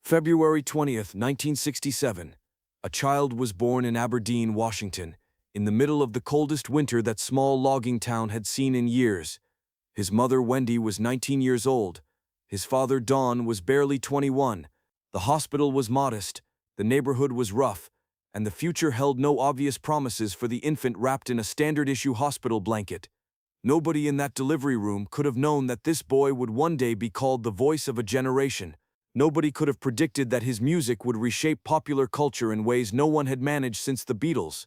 February 20th, 1967. A child was born in Aberdeen, Washington, in the middle of the coldest winter that small logging town had seen in years. His mother, Wendy, was 19 years old. His father, Don, was barely 21. The hospital was modest, the neighborhood was rough, and the future held no obvious promises for the infant wrapped in a standard-issue hospital blanket. Nobody in that delivery room could have known that this boy would one day be called the voice of a generation. Nobody could have predicted that his music would reshape popular culture in ways no one had managed since the Beatles.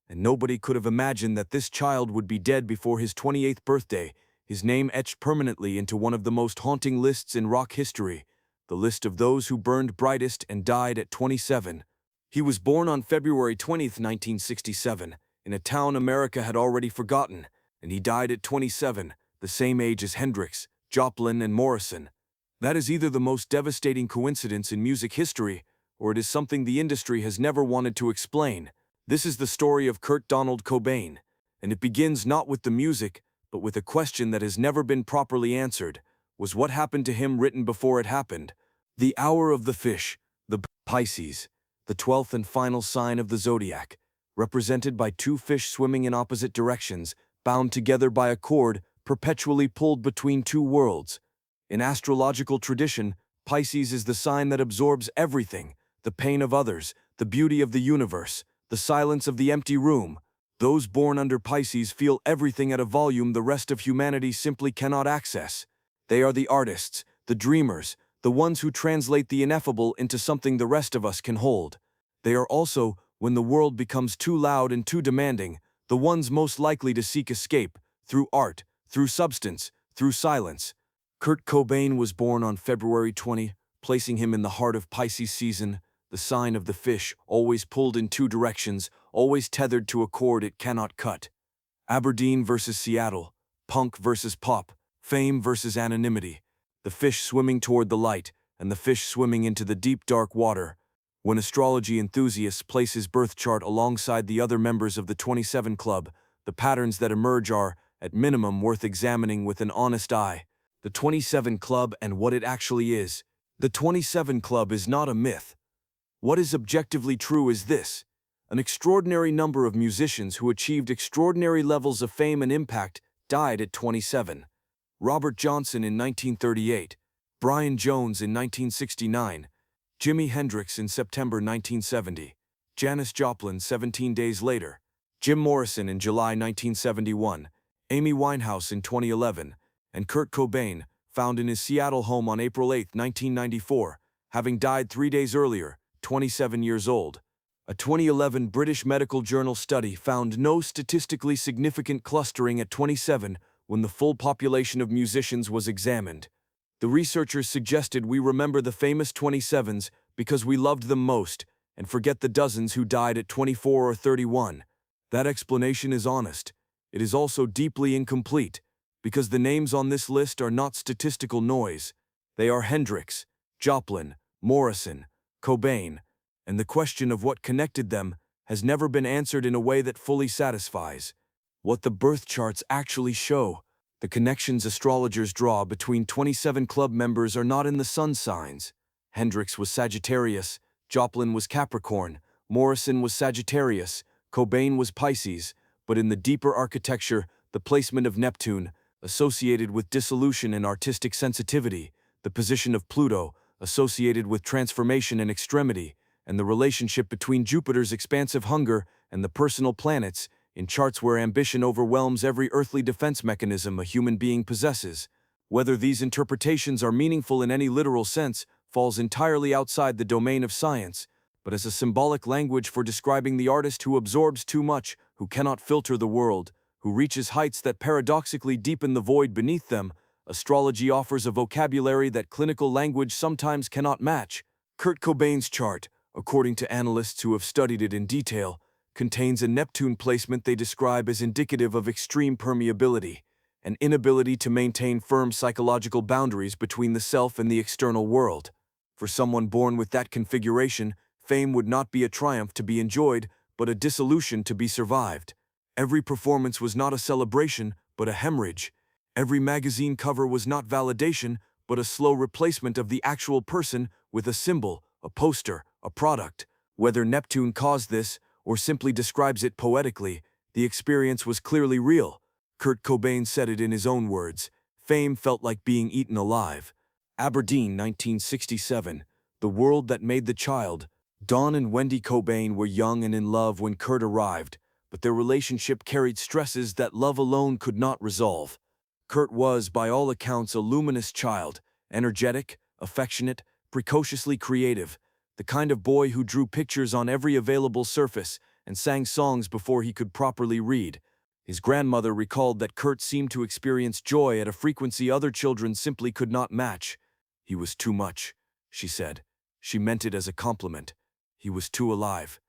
And nobody could have imagined that this child would be dead before his 28th birthday, his name etched permanently into one of the most haunting lists in rock history, the list of those who burned brightest and died at 27. He was born on February 20th, 1967, in a town America had already forgotten, and he died at 27, the same age as Hendrix, Joplin, and Morrison. That is either the most devastating coincidence in music history, or it is something the industry has never wanted to explain. This is the story of Kurt Donald Cobain, and it begins not with the music, but with a question that has never been properly answered. Was what happened to him written before it happened? The hour of the fish, the Pisces, the 12th and final sign of the zodiac, represented by two fish swimming in opposite directions, bound together by a cord, perpetually pulled between two worlds. In astrological tradition, Pisces is the sign that absorbs everything, the pain of others, the beauty of the universe, the silence of the empty room. Those born under Pisces feel everything at a volume the rest of humanity simply cannot access. They are the artists, the dreamers, the ones who translate the ineffable into something the rest of us can hold. They are also, when the world becomes too loud and too demanding, the ones most likely to seek escape, through art, through substance, through silence. Kurt Cobain was born on February 20, placing him in the heart of Pisces season, the sign of the fish, always pulled in two directions, always tethered to a cord it cannot cut. Aberdeen versus Seattle, punk versus pop, fame versus anonymity, the fish swimming toward the light, and the fish swimming into the deep dark water. When astrology enthusiasts place his birth chart alongside the other members of the 27 Club, the patterns that emerge are, at minimum, worth examining with an honest eye. The 27 Club and what it actually is. The 27 Club is not a myth. What is objectively true is this: an extraordinary number of musicians who achieved extraordinary levels of fame and impact died at 27. Robert Johnson in 1938, Brian Jones in 1969, Jimi Hendrix in September 1970, Janis Joplin 17 days later, Jim Morrison in July 1971, Amy Winehouse in 2011, and Kurt Cobain, found in his Seattle home on April 8, 1994, having died 3 days earlier, 27 years old. A 2011 British Medical Journal study found no statistically significant clustering at 27 when the full population of musicians was examined. The researchers suggested we remember the famous 27s because we loved them most, and forget the dozens who died at 24 or 31. That explanation is honest. It is also deeply incomplete, because the names on this list are not statistical noise. They are Hendrix, Joplin, Morrison, Cobain, and the question of what connected them has never been answered in a way that fully satisfies. What the birth charts actually show, the connections astrologers draw between 27 Club members are not in the sun signs. Hendrix was Sagittarius, Joplin was Capricorn, Morrison was Sagittarius, Cobain was Pisces, but in the deeper architecture, the placement of Neptune, associated with dissolution and artistic sensitivity, the position of Pluto, associated with transformation and extremity, and the relationship between Jupiter's expansive hunger and the personal planets, in charts where ambition overwhelms every earthly defense mechanism a human being possesses. Whether these interpretations are meaningful in any literal sense falls entirely outside the domain of science, but as a symbolic language for describing the artist who absorbs too much, who cannot filter the world, who reaches heights that paradoxically deepen the void beneath them, astrology offers a vocabulary that clinical language sometimes cannot match. Kurt Cobain's chart, according to analysts who have studied it in detail, contains a Neptune placement they describe as indicative of extreme permeability, an inability to maintain firm psychological boundaries between the self and the external world. For someone born with that configuration, fame would not be a triumph to be enjoyed, but a dissolution to be survived. Every performance was not a celebration, but a hemorrhage. Every magazine cover was not validation, but a slow replacement of the actual person with a symbol, a poster, a product. Whether Neptune caused this or simply describes it poetically, the experience was clearly real. Kurt Cobain said it in his own words. Fame felt like being eaten alive. Aberdeen, 1967. The world that made the child. Don and Wendy Cobain were young and in love when Kurt arrived, but their relationship carried stresses that love alone could not resolve. Kurt was, by all accounts, a luminous child, energetic, affectionate, precociously creative, the kind of boy who drew pictures on every available surface and sang songs before he could properly read. His grandmother recalled that Kurt seemed to experience joy at a frequency other children simply could not match. He was too much, she said. She meant it as a compliment. He was too alive.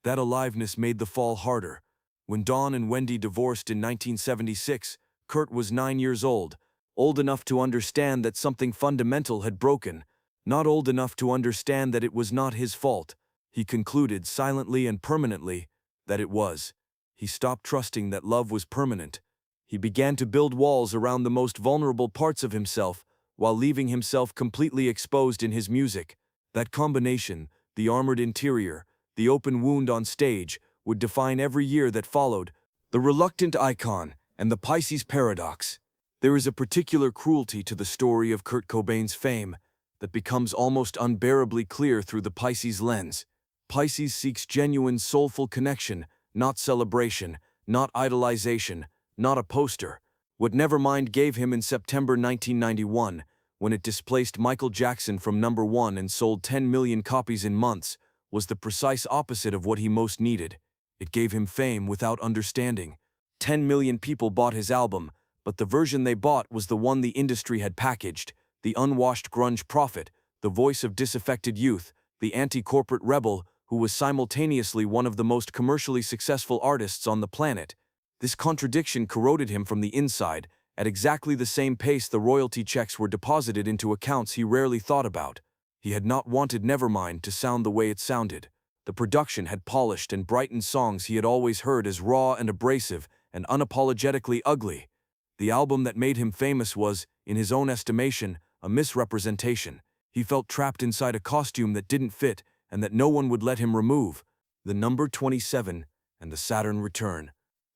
That aliveness made the fall harder. When Dawn and Wendy divorced in 1976, Kurt was 9 years old enough to understand that something fundamental had broken, not old enough to understand that it was not his fault. He concluded, silently and permanently, that it was. He stopped trusting that love was permanent. He began to build walls around the most vulnerable parts of himself, while leaving himself completely exposed in his music. That combination, the armored interior, the open wound on stage, would define every year that followed. The reluctant icon and the Pisces paradox. There is a particular cruelty to the story of Kurt Cobain's fame that becomes almost unbearably clear through the Pisces lens. Pisces seeks genuine soulful connection, not celebration, not idolization, not a poster. What Nevermind gave him in September 1991, when it displaced Michael Jackson from #1 and sold 10 million copies in months, was the precise opposite of what he most needed. It gave him fame without understanding. 10 million people bought his album, but the version they bought was the one the industry had packaged, the unwashed grunge prophet, the voice of disaffected youth, the anti-corporate rebel who was simultaneously one of the most commercially successful artists on the planet. This contradiction corroded him from the inside, at exactly the same pace the royalty checks were deposited into accounts he rarely thought about. He had not wanted Nevermind to sound the way it sounded. The production had polished and brightened songs he had always heard as raw and abrasive and unapologetically ugly. The album that made him famous was, in his own estimation, a misrepresentation. He felt trapped inside a costume that didn't fit and that no one would let him remove. The number 27 and the Saturn Return.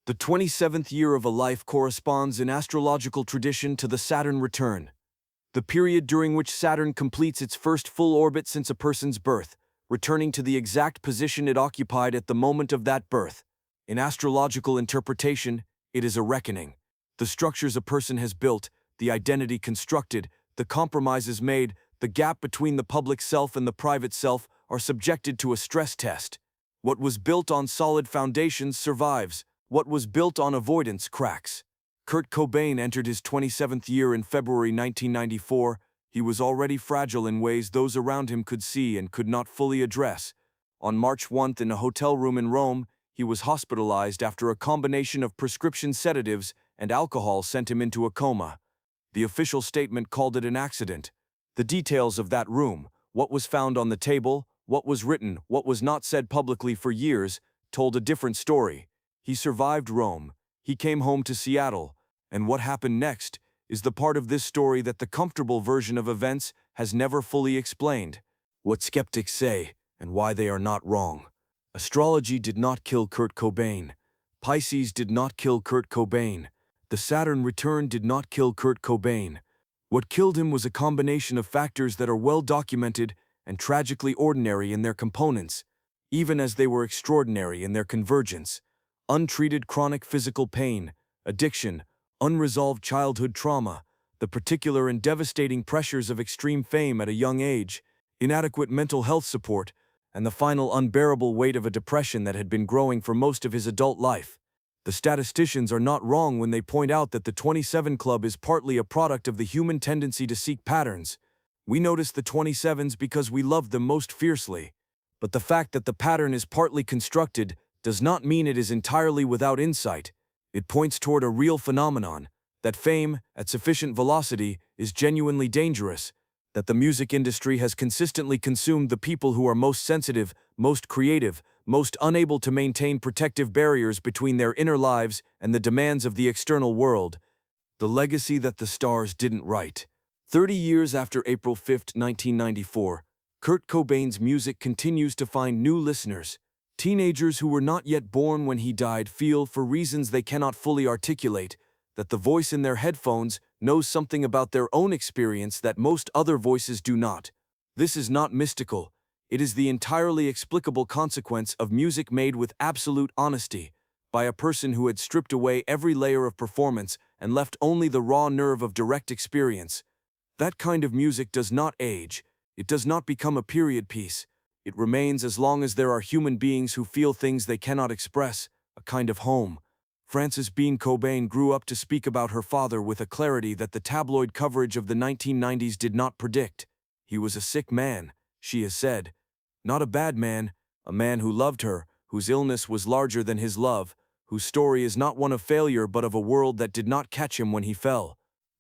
The 27th year of a life corresponds in astrological tradition to the Saturn Return, the period during which Saturn completes its first full orbit since a person's birth, returning to the exact position it occupied at the moment of that birth. In astrological interpretation, it is a reckoning. The structures a person has built, the identity constructed, the compromises made, the gap between the public self and the private self are subjected to a stress test. What was built on solid foundations survives. What was built on avoidance cracks. Kurt Cobain entered his 27th year in February 1994. He was already fragile in ways those around him could see and could not fully address. On March 1, in a hotel room in Rome, he was hospitalized after a combination of prescription sedatives and alcohol sent him into a coma. The official statement called it an accident. The details of that room, what was found on the table, what was written, what was not said publicly for years, told a different story. He survived Rome, he came home to Seattle, and what happened next is the part of this story that the comfortable version of events has never fully explained. What skeptics say, and why they are not wrong. Astrology did not kill Kurt Cobain. Pisces did not kill Kurt Cobain. The Saturn Return did not kill Kurt Cobain. What killed him was a combination of factors that are well documented and tragically ordinary in their components, even as they were extraordinary in their convergence. Untreated chronic physical pain, addiction, unresolved childhood trauma, the particular and devastating pressures of extreme fame at a young age, inadequate mental health support, and the final unbearable weight of a depression that had been growing for most of his adult life. The statisticians are not wrong when they point out that the 27 Club is partly a product of the human tendency to seek patterns. We notice the 27s because we love them most fiercely. But the fact that the pattern is partly constructed does not mean it is entirely without insight. It points toward a real phenomenon, that fame, at sufficient velocity, is genuinely dangerous, that the music industry has consistently consumed the people who are most sensitive, most creative, most unable to maintain protective barriers between their inner lives and the demands of the external world. The legacy that the stars didn't write. 30 years after April 5, 1994, Kurt Cobain's music continues to find new listeners. Teenagers who were not yet born when he died feel, for reasons they cannot fully articulate, that the voice in their headphones knows something about their own experience that most other voices do not. This is not mystical. It is the entirely explicable consequence of music made with absolute honesty, by a person who had stripped away every layer of performance and left only the raw nerve of direct experience. That kind of music does not age. It does not become a period piece. It remains as long as there are human beings who feel things they cannot express, a kind of home. Frances Bean Cobain grew up to speak about her father with a clarity that the tabloid coverage of the 1990s did not predict. He was a sick man, she has said. Not a bad man, a man who loved her, whose illness was larger than his love, whose story is not one of failure but of a world that did not catch him when he fell.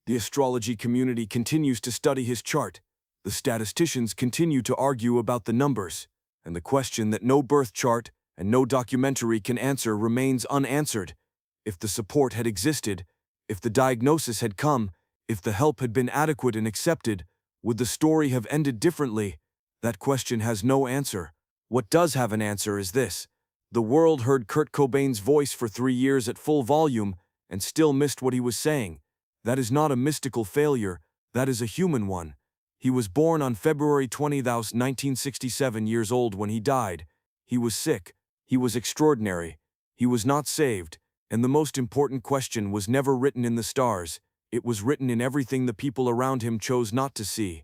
The astrology community continues to study his chart. The statisticians continue to argue about the numbers, and the question that no birth chart and no documentary can answer remains unanswered. If the support had existed, if the diagnosis had come, if the help had been adequate and accepted, would the story have ended differently? That question has no answer. What does have an answer is this: the world heard Kurt Cobain's voice for 3 years at full volume and still missed what he was saying. That is not a mystical failure, that is a human one. He was born on February 20, 1967 years old when he died. He was sick. He was extraordinary. He was not saved. And the most important question was never written in the stars. It was written in everything the people around him chose not to see.